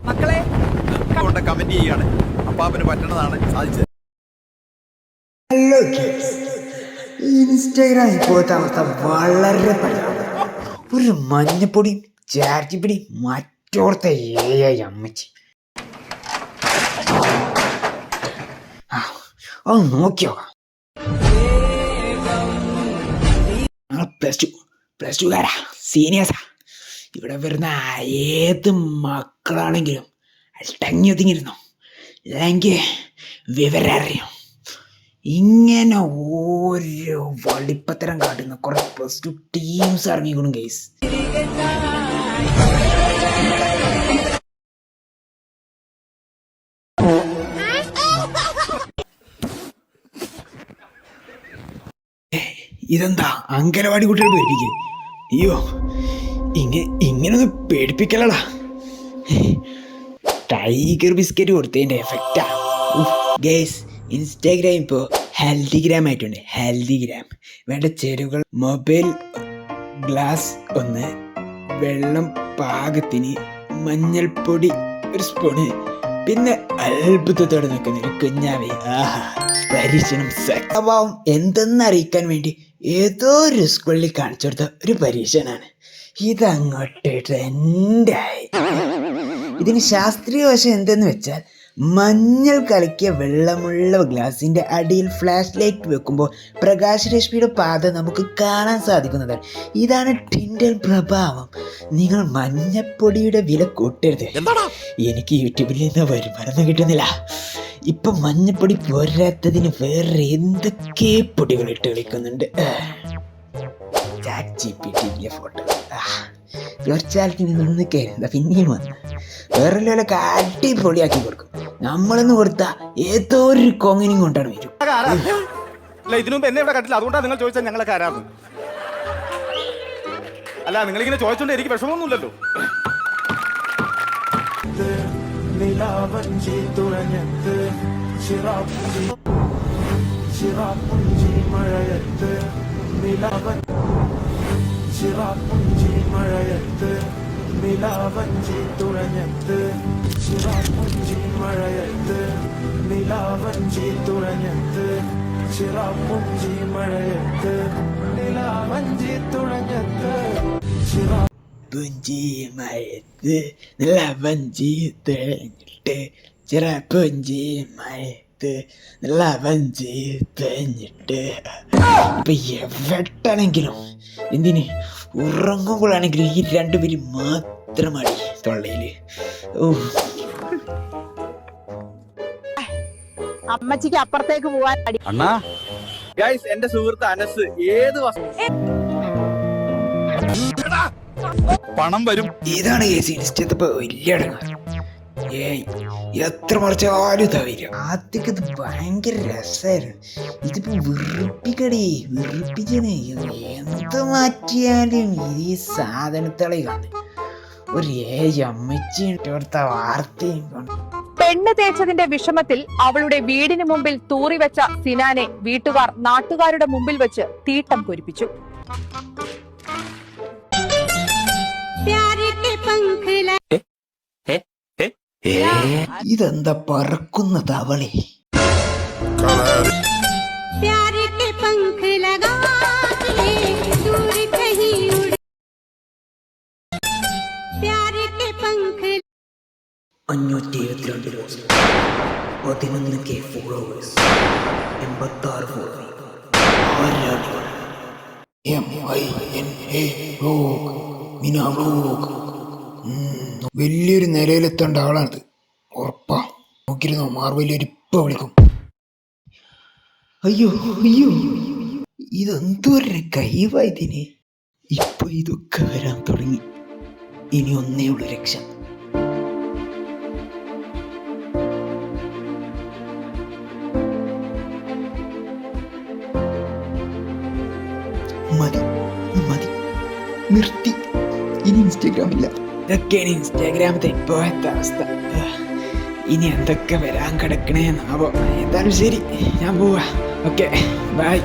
മക്കളെ കമന്റ് ചെയ്യാണ്. അപ്പാപ്പന് പറ്റണതാണ് സാധിച്ചത്. ഹലോ ഇൻസ്റ്റാഗ്രാമിൽ ഇപ്പോഴത്തെ അവസ്ഥ വളരെ പലതാണ്. ഒരു മഞ്ഞപ്പൊടി ചാറ്റിപ്പിടി മറ്റോർത്തെ അമ്മച്ചി അത് നോക്കിയോ. പ്ലസ് ടു കാരാ സീനിയേഴ്സാ. ഇവിടെ വരുന്ന ഏത് മക്കളാണെങ്കിലും അടങ്ങി ഒതുങ്ങിയിരുന്നോ, അല്ലെങ്കിൽ വിവരം അറിയും. ഇങ്ങനെ ഓരോ വളിപ്പത്തരം കാട്ടുന്ന കുറെ പ്ലസ് ടു ടീംസ് ഇറങ്ങിക്കണം ഗൈസ്. ഇതെന്താ അങ്കനവാടി കുട്ടികൾ പേടിപ്പിക്കേ? അയ്യോ, ഇങ്ങനൊന്ന് പേടിപ്പിക്കലടാ. ടൈഗർ ബിസ്ക്കറ്റ് കൊടുത്തതിന്റെ എഫക്റ്റാ ഗൈസ്. ഇൻസ്റ്റാഗ്രാം ഇപ്പോൾ ഹെൽത്തിഗ്രാം ആയിട്ടുണ്ട്. ഹെൽത്തിഗ്രാം വേണ്ട ചേരുവകൾ: മൊബൈൽ ഗ്ലാസ് 1, വെള്ളം പാകത്തിന്, മഞ്ഞൾപ്പൊടി 1 സ്പൂണ്, പിന്നെ അത്ഭുതത്തോടെ നിൽക്കുന്ന ഒരു കുഞ്ഞാവേ. പരീക്ഷണം സ്വഭാവം എന്തെന്നറിയിക്കാൻ വേണ്ടി ഏതോ ഒരു സ്കൂളിൽ കാണിച്ചു കൊടുത്ത ഒരു പരീക്ഷണമാണ്. ഇതങ്ങോട്ട് ട്രെൻഡായി. ഇതിന് ശാസ്ത്രീയ വശം എന്തെന്ന് വെച്ചാൽ, മഞ്ഞൾ കലക്കിയ വെള്ളമുള്ള ഗ്ലാസിൻ്റെ അടിയിൽ ഫ്ലാഷ് ലൈറ്റ് വെക്കുമ്പോൾ പ്രകാശരശ്മിയുടെ പാത നമുക്ക് കാണാൻ സാധിക്കുന്നതാണ്. ഇതാണ് ടിൻഡൽ പ്രഭാവം. നിങ്ങൾ മഞ്ഞപ്പൊടിയുടെ വില കൂട്ടരുത്. എനിക്ക് യൂട്യൂബിൽ നിന്ന് വരുമാനം കിട്ടുന്നില്ല. ഇപ്പം മഞ്ഞപ്പൊടി പോരാത്തതിന് വേറെ എന്തൊക്കെ പൊടികൾ ഇട്ട് കളിക്കുന്നുണ്ട്. ഫോട്ടോ തീർച്ചയായിട്ടും നിന്ന് കയറുന്ന പിന്നെയും വന്ന് വേറെ ലെവലൊക്കെ അടിപൊളിയാക്കി കൊടുക്കും. നമ്മളെന്ന് കൊടുത്താൽ ഏതോ ഒരു കോങ്ങിനും കൊണ്ടാണ് വരും. ഇതിനു മുമ്പ് എന്നെ ഇവിടെ കണ്ടില്ല, അതുകൊണ്ടാണ് നിങ്ങൾ ചോദിച്ചാൽ ഞങ്ങളൊക്കെ ആരാണ്. അല്ല, നിങ്ങളിങ്ങനെ ചോദിച്ചോണ്ട് എനിക്ക് വിഷമമൊന്നുമില്ലല്ലോ. നിലാവഞ്ചി തുഴഞ്ഞത്ത് ചിറാപ്പുഞ്ചി മഴയത്ത്, നിലാവഞ്ചി തുഴഞ്ഞത്ത് ചിറാപ്പുഞ്ചി മഴയത്ത്, നിലാവഞ്ചി തുഴഞ്ഞത്ത് ചിറാപ്പുഞ്ചി മഴയത്ത്, നിലാവഞ്ചി തുഴഞ്ഞിട്ട് ചിറാപ്പുഞ്ചി മഴയത്ത്, നിലാവഞ്ചി തുഴഞ്ഞിട്ട്. ഇപ്പൊ എവിടാണെങ്കിലും എന്തിന് ഉറങ്ങുമ്പോഴാണെങ്കിലും ഈ 2 പേര് മാത്രമാണ് തൊള്ളയില്. അമ്മച്ചിക്ക് അപ്പുറത്തേക്ക് പോവാൻ അണ്ണാ. ഗൈസ്, എന്റെ സുഹൃത്ത് അനസ് ഏത് പണം വരും. ഇതാണ് കേസ്. ഇൻസ്റ്റത്തിപ്പോ വലിയ അടങ്ങാറ്. എത്ര മറിച്ചാലും തവരും. ആദ്യമൊക്കെ ഇത് ഭയങ്കര രസമായിരുന്നു. ഇതിപ്പോ വെറുപ്പിക്കണേ. എന്ത് മാറ്റിയാലും ഈ സാധനത്തളി കാണും. ഒരു അമ്മച്ചി കൊടുത്ത വാർത്തയും പെണ്ണ് തേച്ചതിന്റെ വിഷമത്തിൽ അവളുടെ വീടിന് മുമ്പിൽ തൂറിവെച്ച സിനാനെ വീട്ടുകാർ നാട്ടുകാരുടെ മുമ്പിൽ വെച്ച് തീട്ടം പൊരിപ്പിച്ചു. ഇതെന്താ പറക്കുന്ന തവളി? വലിയൊരു നിലയിലെത്തേണ്ട ആളാണിത്, ഉറപ്പാ. നോക്കിയിരുന്നോ, മാർവലിയൊരു ഇപ്പൊ വിളിക്കും. അയ്യോ, ഇതെന്തോരു കൈവായതിന്. ഇപ്പൊ ഇതൊക്കെ വരാൻ തുടങ്ങി. ഇനി ഒന്നേ ഉള്ളു രക്ഷ. മതി, നിർത്തി. ഇനി ഇൻസ്റ്റാഗ്രാമില്ല. ഇതൊക്കെയാണ് ഇൻസ്റ്റാഗ്രാമത്തെ ഇപ്പോഴത്തെ അവസ്ഥ. ഇനി എന്തൊക്കെ വരാൻ കിടക്കണേന്നാവോ. എന്തായാലും ശരി, ഞാൻ പോവാ. Okay, by.